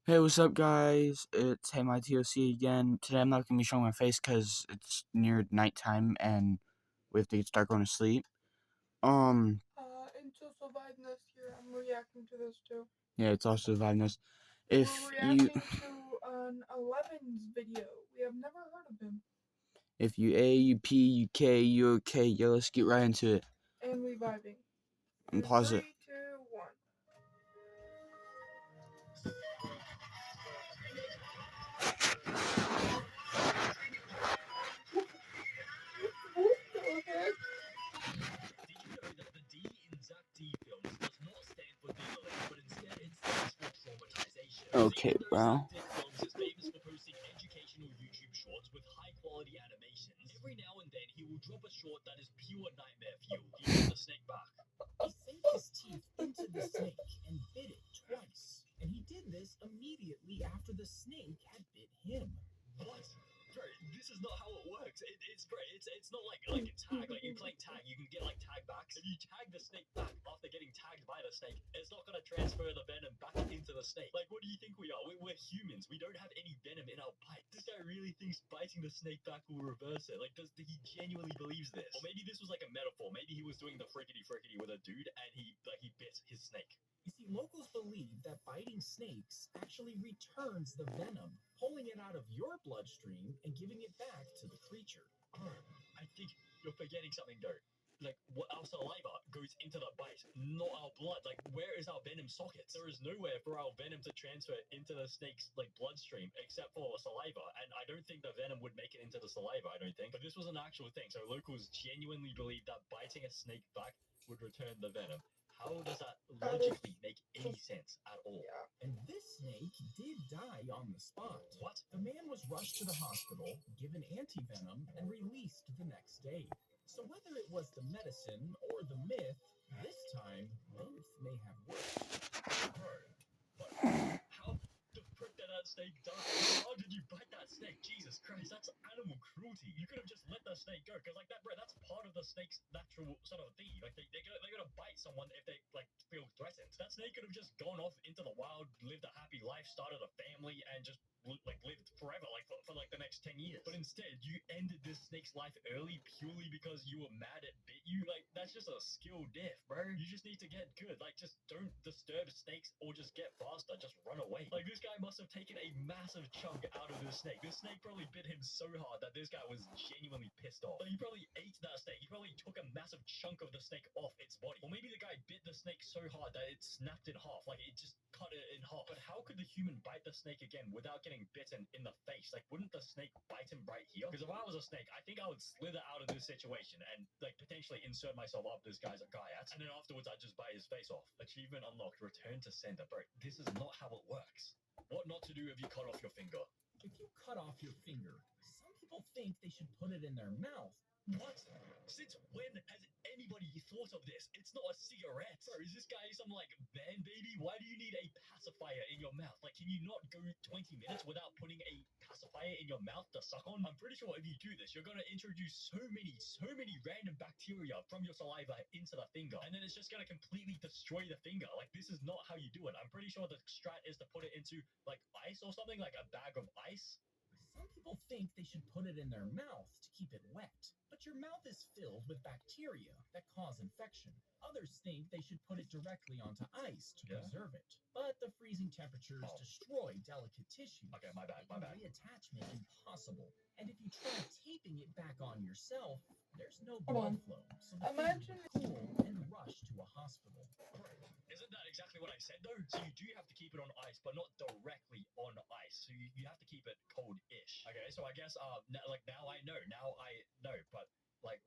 Hey, what's up, guys? It's Hey My TOC again. Today I'm not gonna be showing my face because it's near nighttime and we have to start going to sleep. Until Surviveness here, I'm reacting to this too. Yeah, it's also Surviveness. We're reacting to an 11's video. We have never heard of him. If you A, you P, you K, you okay. Yeah, let's get right into it. And we vibing. And pause it. 3, 2, 1. What the heck? Did you know that the D in Zach D films does not stand for demolition, but instead it stands for traumatization? Okay, Even though bro. Zach D films is famous for posting educational YouTube shorts with high quality animations, every now and then he will drop a short that is pure nightmare fuel. He bit the snake back. He sank his teeth into the snake and bit it twice. And he did this immediately after the snake had bit him. What? Bro, this is not how it works. It's not like tag. Like you playing tag, you can get like tag backs. If you tag the snake back after getting tagged by the snake, it's not gonna transfer the venom back into the snake. Like, what do you think we are? We're humans. We don't have any venom in our bite. This guy really thinks biting the snake back will reverse it. Like, he genuinely believes this? Or maybe this was like a metaphor. Maybe he was doing the frickety with a dude and he bit his snake. You see, locals believe that biting snakes actually returns the venom, pulling it out of your bloodstream and giving it back to the creature. I think you're forgetting something, though. Like, what our saliva goes into the bite, not our blood. Like, where is our venom sockets? There is nowhere for our venom to transfer into the snake's bloodstream except for saliva. And I don't think the venom would make it into the saliva. I don't think. But this was an actual thing. So locals genuinely believe that biting a snake back would return the venom. How does that logically make any sense at all? Yeah. And this snake did die on the spot. What? The man was rushed to the hospital, given antivenom, and released the next day. So whether it was the medicine or the myth, this time both may have worked. But how the frick did that snake die? How did you bite that snake? Jesus Christ, that's animal cruelty. You could have just let the snake go, because that, bro, that's part of the snake's natural sort of thing. Like they're gonna bite someone if they feel threatened. That snake could have just gone off into the wild, lived a happy life, started a family, and just lived forever, for the next 10 years. But instead, you ended this snake's life early purely because you were mad it bit you. That's just a skill death, bro. You just need to get good. Just don't disturb snakes or just get faster. Just run away. This guy must have taken a massive chunk out of this snake. This snake probably bit him so hard that this guy was genuinely pissed off. He probably ate that snake. He probably took a massive chunk of the snake off its body. Or maybe the guy bit the snake so hard that it snapped in half. It just cut it in half. But how could the human bite the snake again without getting bitten in the face? Wouldn't the snake bite him right here? Because if I was a snake, I think I would slither out of this situation and potentially insert myself up this guy's guyat, and then afterwards I'd just bite his face off. Achievement unlocked. Return to sender. Bro, this is not how it works. What not to do if you cut off your finger? If you cut off your finger, some people think they should put it in their mouth. What? Since when has anybody thought of this? It's not a cigarette. Bro, is this guy some man baby? Why do you need a pacifier in your mouth? Can you not go 20 minutes without putting a pacifier in your mouth to suck on? I'm pretty sure if you do this, you're gonna introduce so many random bacteria from your saliva into the finger, and then it's just gonna completely destroy the finger. This is not how you do it. I'm pretty sure the strat is to put it into ice or something, like a bag of ice. Some people think they should put it in their mouth to keep it wet, but your mouth is filled with bacteria that cause infection. Others think they should put it directly onto ice to preserve it, but the freezing temperatures destroy delicate tissues. Okay, my bad. Reattachment impossible. And if you try taping it back on yourself, there's no blood flow, so the Imagine cool and rush to a hospital. Isn't that exactly what I said, though? So you do have to keep it on ice, but not directly on ice. So you have to keep it cold-ish. Okay, so I guess now I know. Now I know, but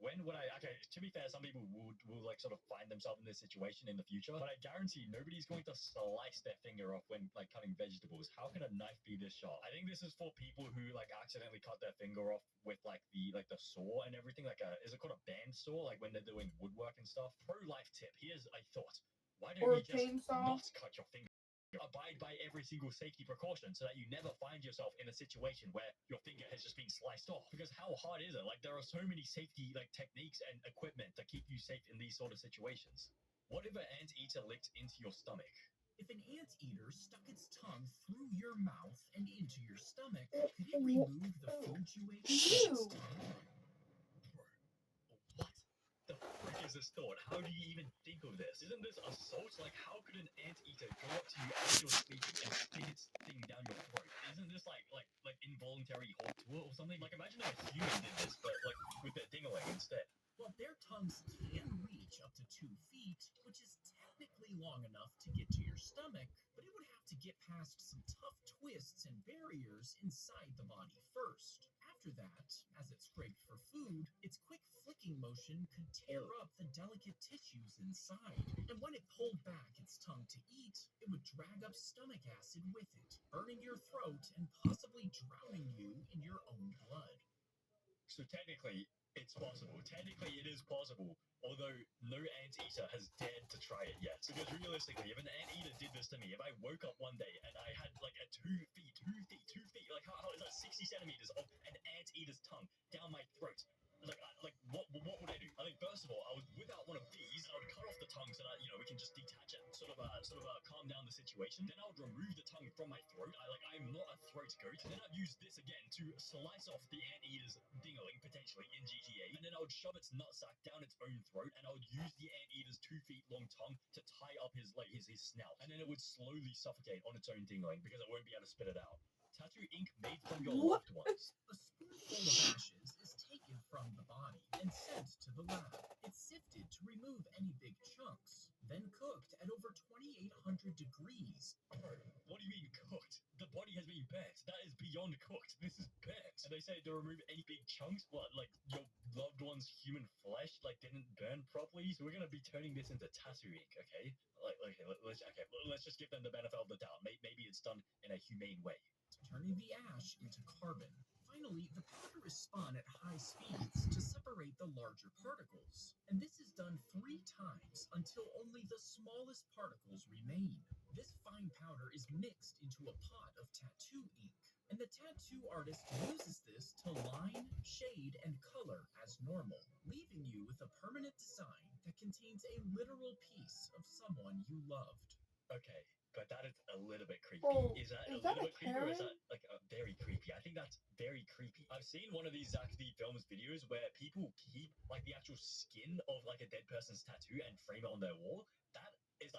when would I? Okay, to be fair, some people will sort of find themselves in this situation in the future, but I guarantee nobody's going to slice their finger off when cutting vegetables. How can a knife be this sharp? I think this is for people who accidentally cut their finger off with the saw and everything. Is it called a bandsaw? When they're doing woodwork and stuff. Pro life tip. Here's a thought. Why don't or you a just chainsaw. not cut your finger? Abide by every single safety precaution so that you never find yourself in a situation where your finger has just been sliced off. Because how hard is it? There are so many safety techniques and equipment to keep you safe in these sort of situations. What if an anteater licked into your stomach? If an anteater stuck its tongue through your mouth and into your stomach, could it remove the food you ate with its Ew. tongue? What the frick is this thought? How do you even think of this? Isn't this assault? Like, how could an anteater go up to you as you're sleeping and stick its thing down your throat? Isn't this like involuntary hold tour or something? Like, imagine if a human did this, but like with their dingling instead. Well, their tongues can reach up to 2 feet, which is technically long enough to get to your stomach, but it would have to get past some tough twists and barriers inside the body first. After that, as it scraped for food, its quick flicking motion could tear up the delicate tissues inside. And when it pulled back its tongue to eat, it would drag up stomach acid with it, burning your throat and possibly drowning you in your own blood. So technically, it's possible. Technically, it is possible. Although no anteater has dared to try it yet. Because realistically, if an anteater did this to me, if I woke up one day and I had like a 2 feet, like how is that 60 centimeters of an anteater's tongue down my throat? What would I do? I think first of all, I would whip out one of these and I would cut off the tongue so that we can just detach it, sort of calm down the situation. Then I would remove the tongue from my throat. I'm not a throat goat. And then I'd use this again to slice off the anteater's dingling potentially in GTA. And then I would shove its nutsack down its own throat, and I would use the anteater's 2 feet long tongue to tie up his snout. And then it would slowly suffocate on its own dingling because it won't be able to spit it out. Tattoo ink made from your What? loved ones. A spoonful of ashes is taken from the body and sent to the lab. It's sifted to remove any big chunks, then cooked at over 2,800 degrees. What do you mean cooked? The body has been burnt. That is beyond cooked. This is burnt. And they say to remove any big chunks. What, like your loved one's human flesh didn't burn properly? So we're gonna be turning this into tattoo ink, okay? Let's just give them the benefit of the doubt. Maybe it's done in a humane way. Turning the ash into carbon. Finally, the powder is spun at high speeds to separate the larger particles. And this is done 3 times until only the smallest particles remain. This fine powder is mixed into a pot of tattoo ink. And the tattoo artist uses this to line, shade, and color as normal, leaving you with a permanent design that contains a literal piece of someone you loved. Okay, but that is a little bit creepy. Bro, Is that is a that little a bit creepy or is Karen? that very creepy? I think that's very creepy. I've seen one of these Zack V Films videos where people keep the actual skin of a dead person's tattoo and frame it on their wall. That is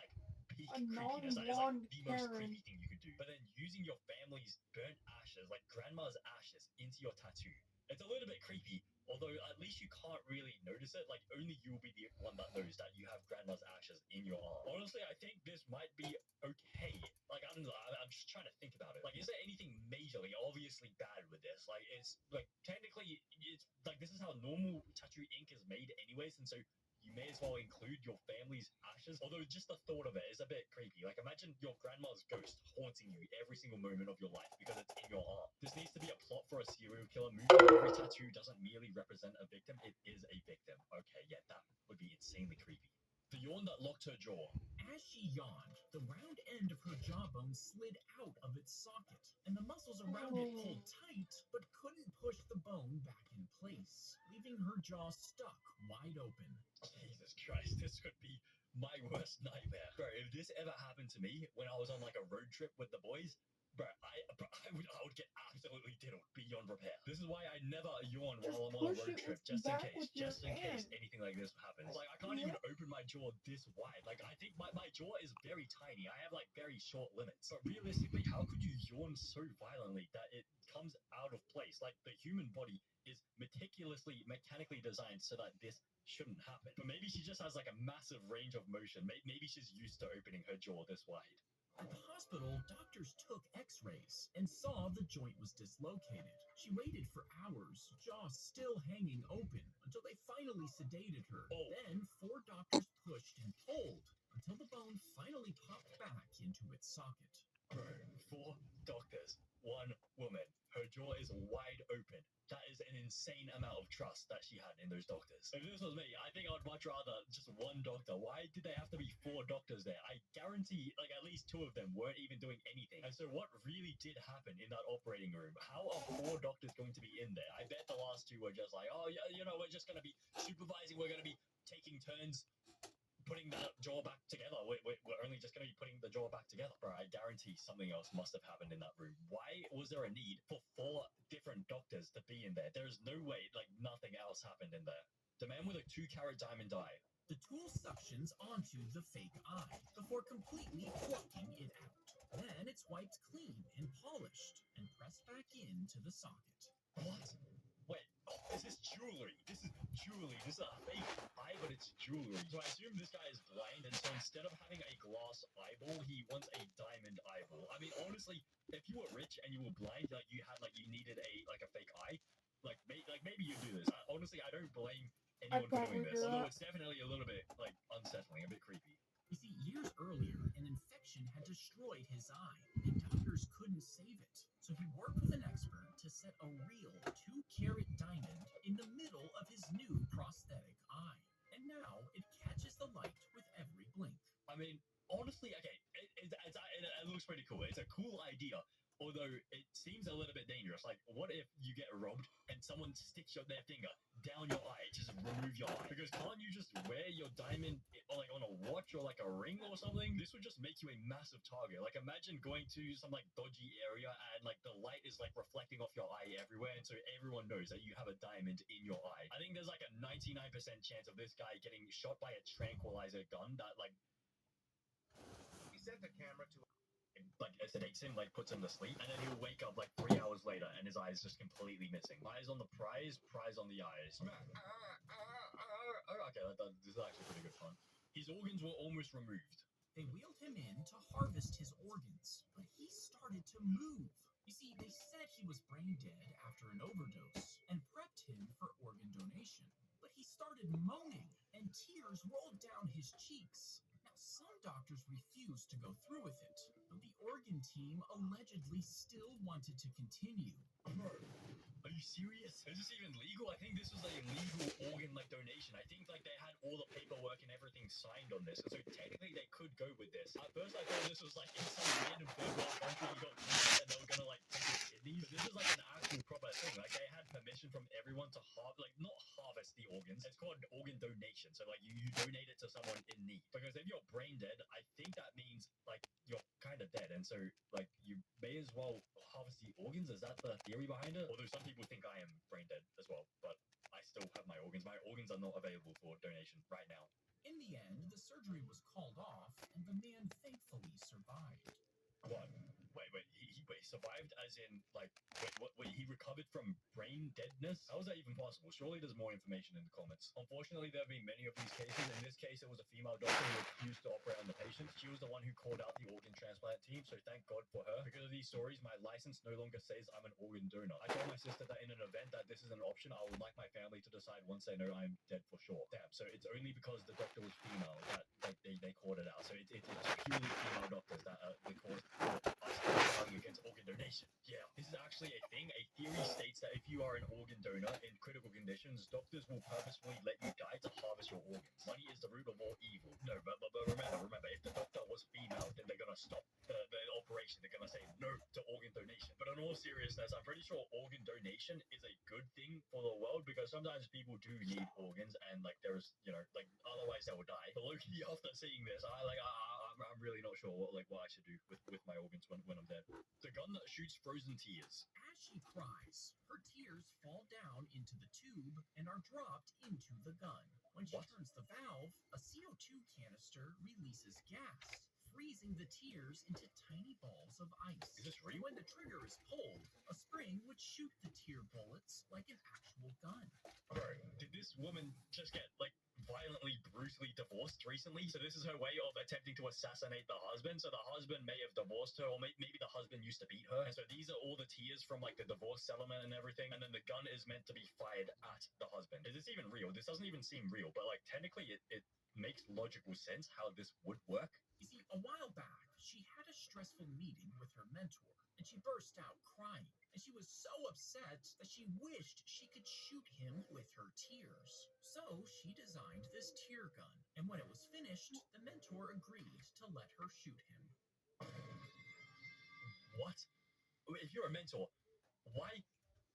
peak A creepiness. That is non-blonde the most Karen. creepy thing you could do. But then using your family's burnt ashes, like grandma's ashes, into your tattoo. It's a little bit creepy, although at least you can't really notice it. Only you will be the one that knows that you have grandma's ashes in your arm. Honestly, I think this might be okay. I don't know. I'm just trying to think about it. Is there anything majorly obviously bad with this? It's technically, it's this is how normal tattoo ink is made anyways, and so you may as well include your family's ashes. Although just the thought of it is a bit creepy. Imagine your grandma's ghost haunting you every single moment of your life because it's in your arm. This needs to be a plot for a serial killer movie. Every tattoo doesn't merely represent a victim, it is a victim. Okay, yeah, that would be insanely creepy. The yawn that locked her jaw. As she yawned, the round end of her jawbone slid out of its socket, and the muscles around it pulled tight, but couldn't push the bone back in place, leaving her jaw stuck wide open. Jesus Christ, this could be my worst nightmare. Bro, if this ever happened to me when I was on a road trip with the boys, I would get absolutely diddled beyond repair. This is why I never yawn Just while I'm on a push road it trip, with back with your just in case hand. anything like this happens. I can't even open my jaw this wide. I think my jaw is very tiny. I have very short limits. But realistically, how could you yawn so violently that it comes out of place? The human body is meticulously mechanically designed so that this shouldn't happen. But maybe she just has a massive range of motion. Maybe she's used to opening her jaw this wide. At the hospital, doctors took x-rays and saw the joint was dislocated. She waited for hours, jaw still hanging open, until they finally sedated her. Then 4 doctors pushed and pulled until the bone finally popped back into its socket. Bro, 4 doctors, 1 woman. Her jaw is wide open. That is an insane amount of trust that she had in those doctors. If this was me, I think I would much rather just 1 doctor. Why did they have to be 4 doctors there? I guarantee at least 2 of them weren't even doing anything. And so what really did happen in that operating room? How are 4 doctors going to be in there? I bet the last 2 were just oh, yeah, we're just going to be supervising. We're going to be taking turns. putting that jaw back together. We're only just going to be putting the jaw back together. Bro, I guarantee something else must have happened in that room. Why was there a need for 4 different doctors to be in there? There's no way, like, nothing else happened in there. The man with a 2-carat diamond eye. The tool suctions onto the fake eye before completely plucking it out. Then it's wiped clean and polished and pressed back into the socket. What? Wait, this is jewelry. This is jewelry. This is a fake eye, but it's jewelry. So I assume this guy is blind, and so instead of having a glass eyeball, he wants a diamond eyeball. I mean, honestly, if you were rich and you were blind, like you needed a fake eye, maybe you do this. Honestly, I don't blame anyone for probably doing this. do Although that. it's definitely a little bit like unsettling, a bit creepy. You see, years earlier, an infection had destroyed his eye, and doctors couldn't save it. So he worked with an expert to set a real 2-carat diamond in the middle of his new prosthetic eye. And now it catches the light with every blink. I mean, honestly, okay, it looks pretty cool. It's a cool idea, although it seems a little bit dangerous. Like, what if you get robbed and someone sticks their finger down your eye to just remove your eye? Because can't you just wear your diamond like on a watch or like a ring or something? This would just make you a massive target. Like, imagine going to some like dodgy area and like the light is like reflecting off your eye everywhere, and so everyone knows that you have a diamond in your eye. I think there's like a 99% chance of this guy getting shot by a tranquilizer gun that like He set the camera to like sedates him, like puts him to sleep, and then he'll wake up like 3 hours later and his eyes just completely missing. Eyes on the prize on the eyes. Okay, this is actually pretty good fun. His organs were almost removed. They wheeled him in to harvest his organs, but he started to move. You see, they said he was brain dead after an overdose and prepped him for organ donation. But he started moaning, and tears rolled down his cheeks. Now, some doctors refused to go through with it, but the organ team allegedly still wanted to continue. Bro, are you serious? Is this even legal? I think this was a legal organ like donation. I think like they had all the paperwork and everything signed on this, and so technically they could go with this. At first I thought this was like in some random third world country you got cancer and they were gonna like take his kidneys, but this is like an actual proper thing. Like they had permission from everyone to not harvest the organs. It's called organ donation. So like you donate it to someone in need. Because if you're brain dead, I think that means like you're kind of dead, and so like you may as well harvest the organs. Is that the theory behind it? Although some people think I am brain dead as well, but I still have my organs. My organs are not available for donation right now. In the end, the surgery was called off, and the man thankfully survived. What? Wait, he survived as in, like, wait, he recovered from brain deadness? How is that even possible? Surely there's more information in the comments. Unfortunately, there have been many of these cases. In this case, it was a female doctor who refused to operate on the patient. She was the one who called out the organ transplant team, so thank God for her. Because of these stories, my license no longer says I'm an organ donor. I told my sister that in an event that this is an option, I would like my family to decide once they know I'm dead for sure. Damn, so it's only because the doctor was female that like, they called it out. So it's purely female doctors that they caused us against organ donation. Yeah, this is actually a thing. A theory states that if you are an organ donor in critical conditions, doctors will purposefully let you die to harvest your organs. Money is the root of all evil. No, but remember, if the doctor was female, then they're gonna stop the operation. They're gonna say no to organ donation. But in all seriousness, I'm pretty sure organ donation is a good thing for the world because sometimes people do need organs, and like there's like otherwise they will die. But low-key, after seeing this, I'm really not sure what I should do with my organs when I'm dead. The gun that shoots frozen tears. As she cries, her tears fall down into the tube and are dropped into the gun. When she What? turns the valve, a CO2 canister releases gas, freezing the tears into tiny balls of ice. Is this real? When the trigger is pulled, a spring would shoot the tear bullets like an actual gun. Bro, did this woman just get like violently, brutally divorced recently? So this is her way of attempting to assassinate the husband. So the husband may have divorced her, or maybe the husband used to beat her. And so these are all the tears from like the divorce settlement and everything. And then the gun is meant to be fired at the husband. Is this even real? This doesn't even seem real, but like technically it makes logical sense how this would work. You see, a while back, she had a stressful meeting with her mentor, and she burst out crying. And she was so upset that she wished she could shoot him with her tears. So she designed this tear gun, and when it was finished, the mentor agreed to let her shoot him. What? If you're a mentor, why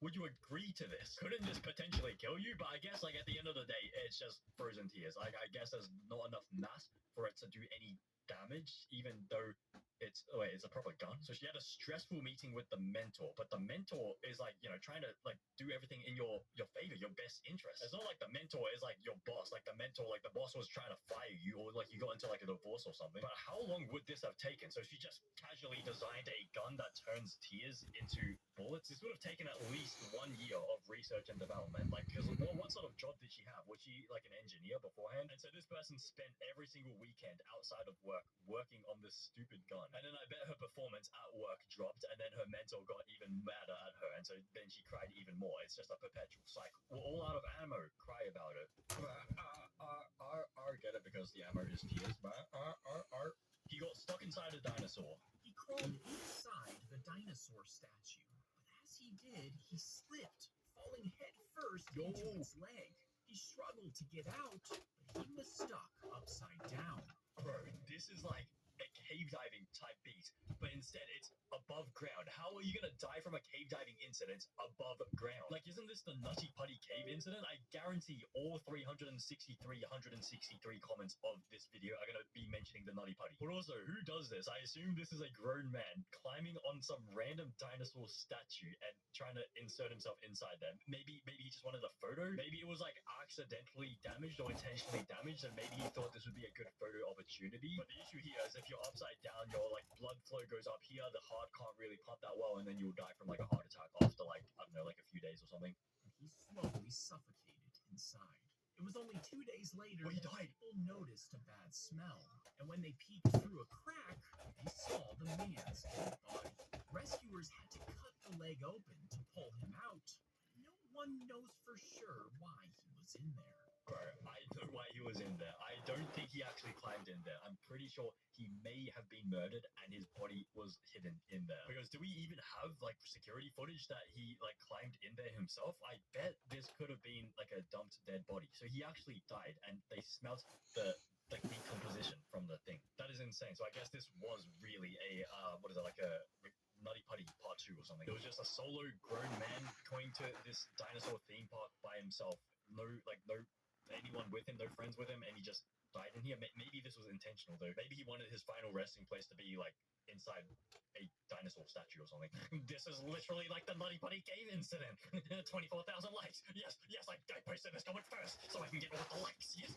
would you agree to this? Couldn't this potentially kill you? But I guess like at the end of the day, it's just frozen tears. Like I guess there's not enough mass for it to do any damage, even though it's a proper gun. So she had a stressful meeting with the mentor, but the mentor is like, you know, trying to like do everything in your favor, your best interest. It's not like the mentor is like your boss. Like the mentor, like the boss was trying to fire you, or like you got into like a divorce or something. But how long would this have taken? So she just casually designed a gun that turns tears into bullets. This would have taken at least 1 year of research and development. Like, because what sort of job did she have? Was she like an engineer beforehand? And so this person spent every single weekend outside of work working on this stupid gun. And then I bet her performance at work dropped, and then her mentor got even madder at her, and so then she cried even more. It's just a perpetual cycle. We're all out of ammo. Cry about it. Get it because the ammo is tears. He got stuck inside a dinosaur. He crawled inside the dinosaur statue, but as he did, he slipped, falling head first into its leg. He struggled to get out, but he was stuck upside down. Bro, this is like a cave diving type beat, but instead it's above ground. How are you gonna die from a cave diving incident above ground? Like, isn't this the Nutty Putty cave incident? I guarantee all 163 comments of this video are gonna be mentioning the Nutty Putty. But also, who does this? I assume this is a grown man climbing on some random dinosaur statue and trying to insert himself inside them. Maybe he just wanted a photo. Maybe it was like accidentally damaged or intentionally damaged, and maybe he thought this would be a good photo opportunity. But the issue here is if you're upside down, your like blood flow goes up here, the heart can't really pump that well, and then you'll die from like a heart attack after like, I don't know, like a few days or something. He slowly suffocated inside. It was only 2 days later Well, he that died. people noticed a bad smell, and when they peeked through a crack, they saw the man's dead body. Rescuers had to cut the leg open to pull him out. No one knows for sure why he was in there. Bro, I know why he was in there. I don't think he actually climbed in there. I'm pretty sure he may have been murdered and his body was hidden in there. Because do we even have like security footage that he like climbed in there himself? I bet this could have been like a dumped dead body. So he actually died and they smelt the like decomposition from the thing. That is insane. So I guess this was really a what is it, like a Nutty Putty Part 2 or something. It was just a solo grown man going to this dinosaur theme park by himself. No anyone with him, no friends with him, and he just died in here. Maybe this was intentional though. Maybe he wanted his final resting place to be like inside a dinosaur statue or something. This is literally like the Nutty Putty cave incident. 24,000 likes. Yes, I posted this comment first so I can get all the likes. Yes.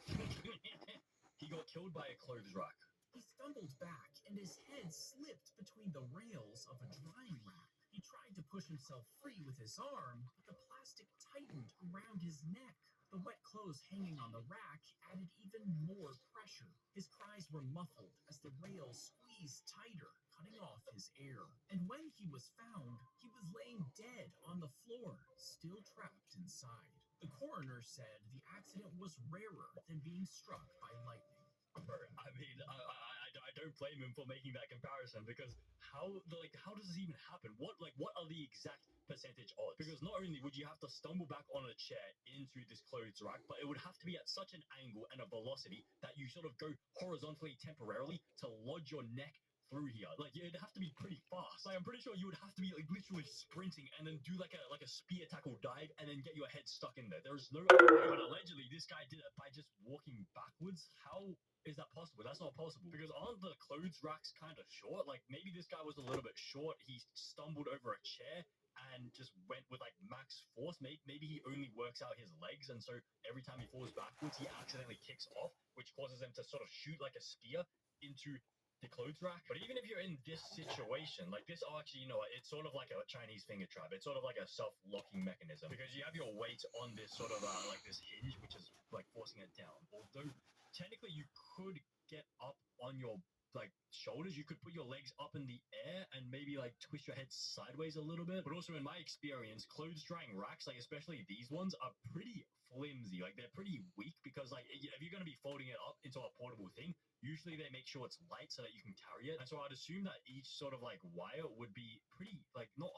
He got killed by a clothes rack. He stumbled back, and his head slipped between the rails of a drying rack. He tried to push himself free with his arm, but the plastic tightened around his neck. The wet clothes hanging on the rack added even more pressure. His cries were muffled as the rails squeezed tighter, cutting off his air. And when he was found, he was laying dead on the floor, still trapped inside. The coroner said the accident was rarer than being struck by lightning. I mean, I don't blame him for making that comparison, because how does this even happen? What are the exact percentage odds? Because not only would you have to stumble back on a chair into this clothes rack, but it would have to be at such an angle and a velocity that you sort of go horizontally temporarily to lodge your neck through here. Like, it'd have to be pretty fast. Like, I'm pretty sure you would have to be like literally sprinting and then do like a spear tackle dive and then get your head stuck in there. There's no other way. But allegedly this guy did it by just walking backwards. How is that possible? That's not possible. Because aren't the clothes racks kind of short? Like, maybe this guy was a little bit short. He stumbled over a chair and just went with like max force. Maybe he only works out his legs, and so every time he falls backwards, he accidentally kicks off, which causes him to sort of shoot like a spear into the clothes rack. But even if you're in this situation, like this, actually, you know, it's sort of like a Chinese finger trap. It's sort of like a self-locking mechanism, because you have your weight on this sort of like this hinge, which is like forcing it down. Although technically you could get up on your like shoulders, you could put your legs up in the air and maybe like twist your head sideways a little bit. But also in my experience, clothes drying racks, like especially these ones, are pretty flimsy. Like, they're pretty weak, because like if you're going to be folding it up into a portable thing, Usually they make sure it's light so that you can carry it. And so I'd assume that each sort of like wire would be pretty like not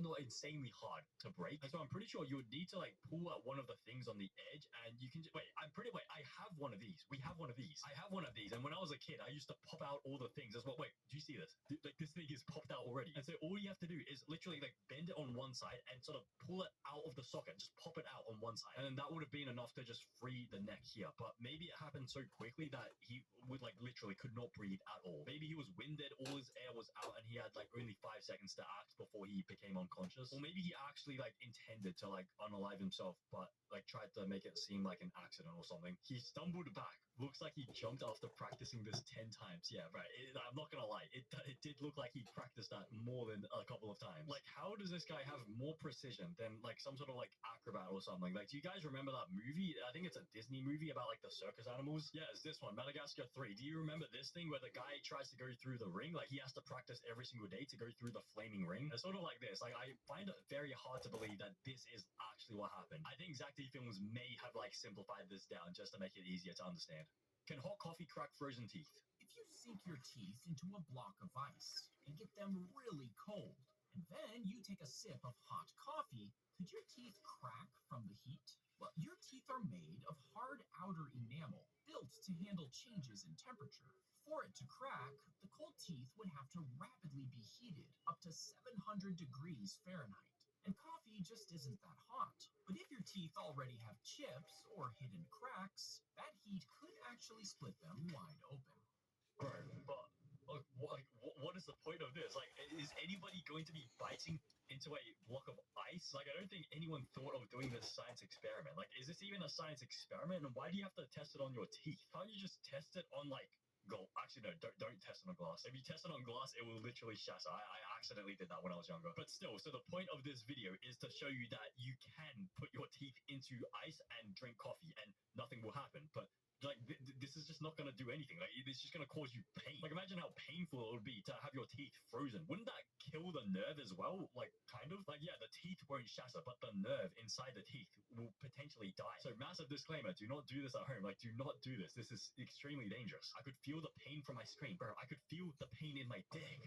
not insanely hard to break. And so I'm pretty sure you would need to like pull out one of the things on the edge, and you can wait. I have one of these. We have one of these. I have one of these. And when I was a kid, I used to pop out all the things as well. Wait, do you see this? Like this thing is popped out already. And so all you have to do is literally like bend it on one side and sort of pull it out of the socket. Just pop it out on one side, and then that would have been enough to just free the neck here. But maybe it happened so quickly that he would like literally could not breathe at all. Maybe he was winded, all his air was out, and he had like only 5 seconds to act before he became unconscious. Or maybe he actually like intended to like unalive himself, but like tried to make it seem like an accident or something. He stumbled back. Looks like he jumped after practicing this 10 times. Yeah, right. I'm not gonna lie. It did look like he practiced that more than a couple of times. Like, how does this guy have more precision than like some sort of like acrobat or something? Like, do you guys remember that movie? I think it's a Disney movie about like the circus animals. Yeah, it's this one, Madagascar 3. Do you remember this thing where the guy tries to go through the ring? Like, he has to practice every single day to go through the flaming ring. It's sort of like this. Like, I find it very hard to believe that this is actually what happened. I think Zack Films may have like simplified this down just to make it easier to understand. Can hot coffee crack frozen teeth? If you sink your teeth into a block of ice and get them really cold, and then you take a sip of hot coffee, could your teeth crack from the heat? Well, your teeth are made of hard outer enamel, built to handle changes in temperature. For it to crack, the cold teeth would have to rapidly be heated up to 700 degrees Fahrenheit. And coffee just isn't that hot. But if your teeth already have chips or hidden cracks, that heat could actually split them wide open. Bro, but what is the point of this? Like, is anybody going to be biting into a block of ice? Like, I don't think anyone thought of doing this science experiment. Like, is this even a science experiment? And why do you have to test it on your teeth? Can't you just test it on like Actually, no, don't test it on glass. If you test it on glass, it will literally shatter. I accidentally did that when I was younger. But still, so the point of this video is to show you that you can put your teeth into ice and drink coffee and nothing will happen. But like, this is just not going to do anything. Like, it's just going to cause you pain. Like, imagine how painful it would be to have your teeth frozen. Wouldn't that kill the nerve as well? Like, kind of? Like, yeah, the teeth won't shatter, but the nerve inside the teeth will potentially die. So, massive disclaimer, do not do this at home. Like, do not do this. This is extremely dangerous. I could feel the pain from my screen. Bro, I could feel the pain in my dick.